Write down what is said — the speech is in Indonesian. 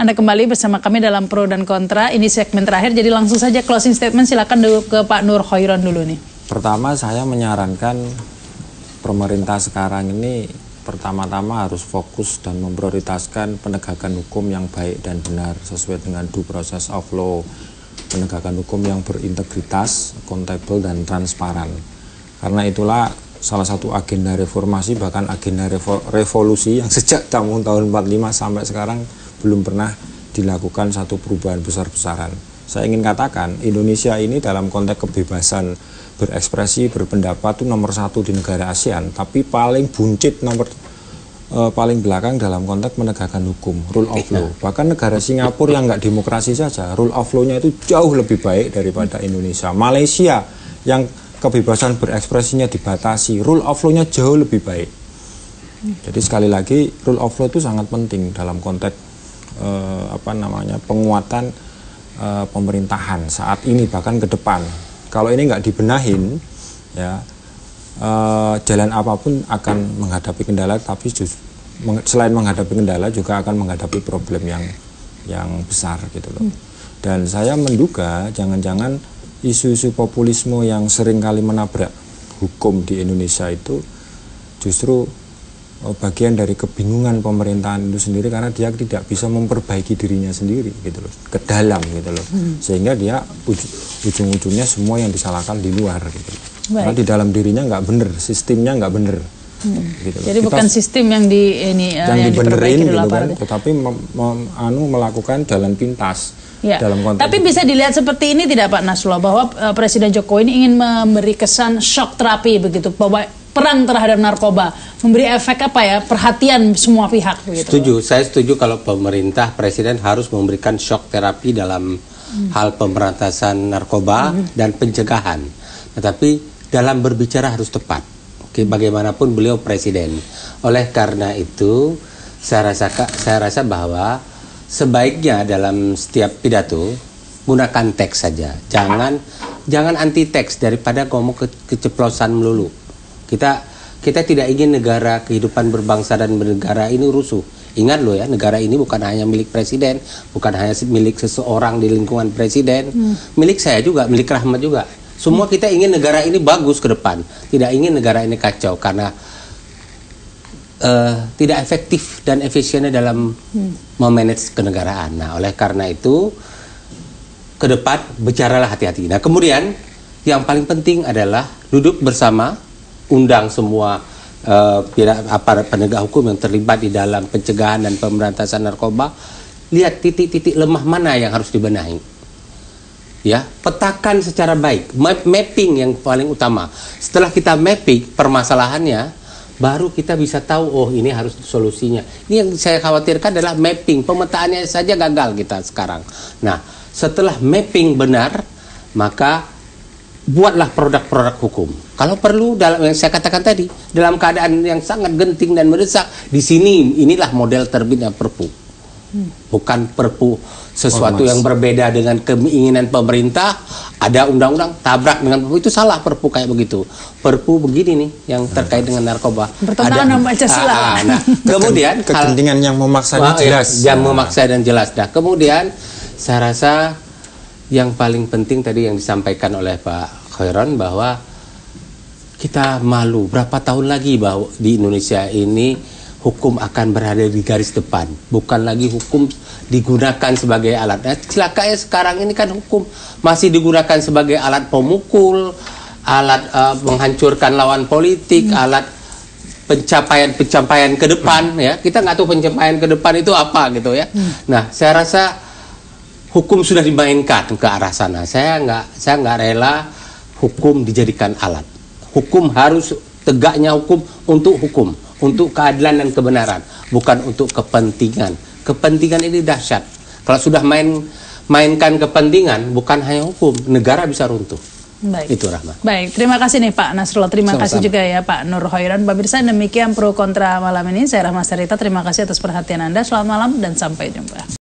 Anda kembali bersama kami dalam Pro dan Kontra. Ini segmen terakhir, jadi langsung saja closing statement. Silakan ke Pak Nur Khairon dulu nih. Pertama, saya menyarankan pemerintah sekarang ini pertama-tama harus fokus dan memprioritaskan penegakan hukum yang baik dan benar sesuai dengan due process of law, penegakan hukum yang berintegritas, akuntabel dan transparan. Karena itulah salah satu agenda reformasi, bahkan agenda revolusi yang sejak tahun 45 sampai sekarang belum pernah dilakukan satu perubahan besar-besaran. Saya ingin katakan, Indonesia ini dalam konteks kebebasan berekspresi, berpendapat itu nomor 1 di negara ASEAN, tapi paling buncit paling belakang dalam konteks menegakkan hukum, rule of law. Bahkan negara Singapura yang nggak demokrasi saja, rule of law-nya itu jauh lebih baik daripada Indonesia. Malaysia yang kebebasan berekspresinya dibatasi, rule of law-nya jauh lebih baik. Jadi sekali lagi, rule of law itu sangat penting dalam konteks penguatan pemerintahan saat ini bahkan ke depan. Kalau ini nggak dibenahin, ya jalan apapun akan menghadapi kendala, tapi selain menghadapi kendala juga akan menghadapi problem yang besar gitu loh. Dan saya menduga jangan-jangan isu-isu populisme yang sering kali menabrak hukum di Indonesia itu justru bagian dari kebingungan pemerintahan itu sendiri, karena dia tidak bisa memperbaiki dirinya sendiri gitu loh, ke dalam gitu loh, sehingga dia ujung-ujungnya semua yang disalahkan di luar gitu loh. Karena di dalam dirinya nggak bener, sistemnya nggak bener. Gitu loh. Jadi kita, bukan sistem yang dibenerin gitu kan, tetapi melakukan jalan pintas. Ya. Tapi bisa dilihat seperti ini tidak Pak Nasrullah, bahwa Presiden Jokowi ini ingin memberi kesan shock terapi begitu, bahwa perang terhadap narkoba memberi efek perhatian semua pihak begitu. Setuju, saya setuju kalau pemerintah, Presiden harus memberikan shock terapi dalam hal pemberantasan narkoba dan pencegahan. Tetapi dalam berbicara harus tepat. Bagaimanapun beliau Presiden. Oleh karena itu saya rasa bahwa sebaiknya dalam setiap pidato gunakan teks saja, jangan anti teks daripada ngomong keceplosan melulu. Kita tidak ingin negara, kehidupan berbangsa dan bernegara ini rusuh. Ingat loh ya, negara ini bukan hanya milik presiden, bukan hanya milik seseorang di lingkungan presiden, milik saya juga, milik Rahmat juga. Semua kita ingin negara ini bagus ke depan, tidak ingin negara ini kacau karena tidak efektif dan efisiennya dalam memanage kenegaraan. Nah, oleh karena itu ke depan bicaralah hati-hati. Nah, kemudian yang paling penting adalah duduk bersama, undang semua aparat penegak hukum yang terlibat di dalam pencegahan dan pemberantasan narkoba, lihat titik-titik lemah mana yang harus dibenahi. Ya, petakan secara baik, mapping yang paling utama. Setelah kita mapping permasalahannya, baru kita bisa tahu, oh ini harus solusinya. Ini yang saya khawatirkan adalah mapping, pemetaannya saja gagal kita sekarang. Nah, setelah mapping benar, maka buatlah produk-produk hukum. Kalau perlu, dalam yang saya katakan tadi, dalam keadaan yang sangat genting dan mendesak, di sini inilah model terbitnya Perpu. Bukan Perpu sesuatu yang berbeda dengan keinginan pemerintah, ada undang-undang tabrak dengan Perpu, itu salah. Perpu kayak begitu, Perpu begini nih yang terkait dengan narkoba, bertentangan dengan Pancasila. Nah, kemudian kepentingan yang memaksa dan jelas, yang memaksa dan jelas. Nah, kemudian saya rasa yang paling penting tadi yang disampaikan oleh Pak Khairon, bahwa kita malu berapa tahun lagi bahwa di Indonesia ini hukum akan berada di garis depan, bukan lagi hukum digunakan sebagai alat. Nah, celakanya sekarang ini kan hukum masih digunakan sebagai alat pemukul, alat menghancurkan lawan politik, alat pencapaian ke depan. Ya, kita nggak tahu pencapaian ke depan itu apa gitu ya. Nah, saya rasa hukum sudah dimainkan ke arah sana. Saya nggak rela hukum dijadikan alat. Hukum harus tegaknya hukum untuk hukum, untuk keadilan dan kebenaran, bukan untuk kepentingan. Kepentingan ini dahsyat. Kalau sudah mainkan kepentingan, bukan hanya hukum, negara bisa runtuh. Baik. Itu Rahmat. Baik, terima kasih nih Pak Nasrullah, terima kasih juga ya Pak Nur Khairon. Pemirsa, demikian Pro Kontra malam ini. Saya Rahma Sarita, terima kasih atas perhatian Anda. Selamat malam dan sampai jumpa.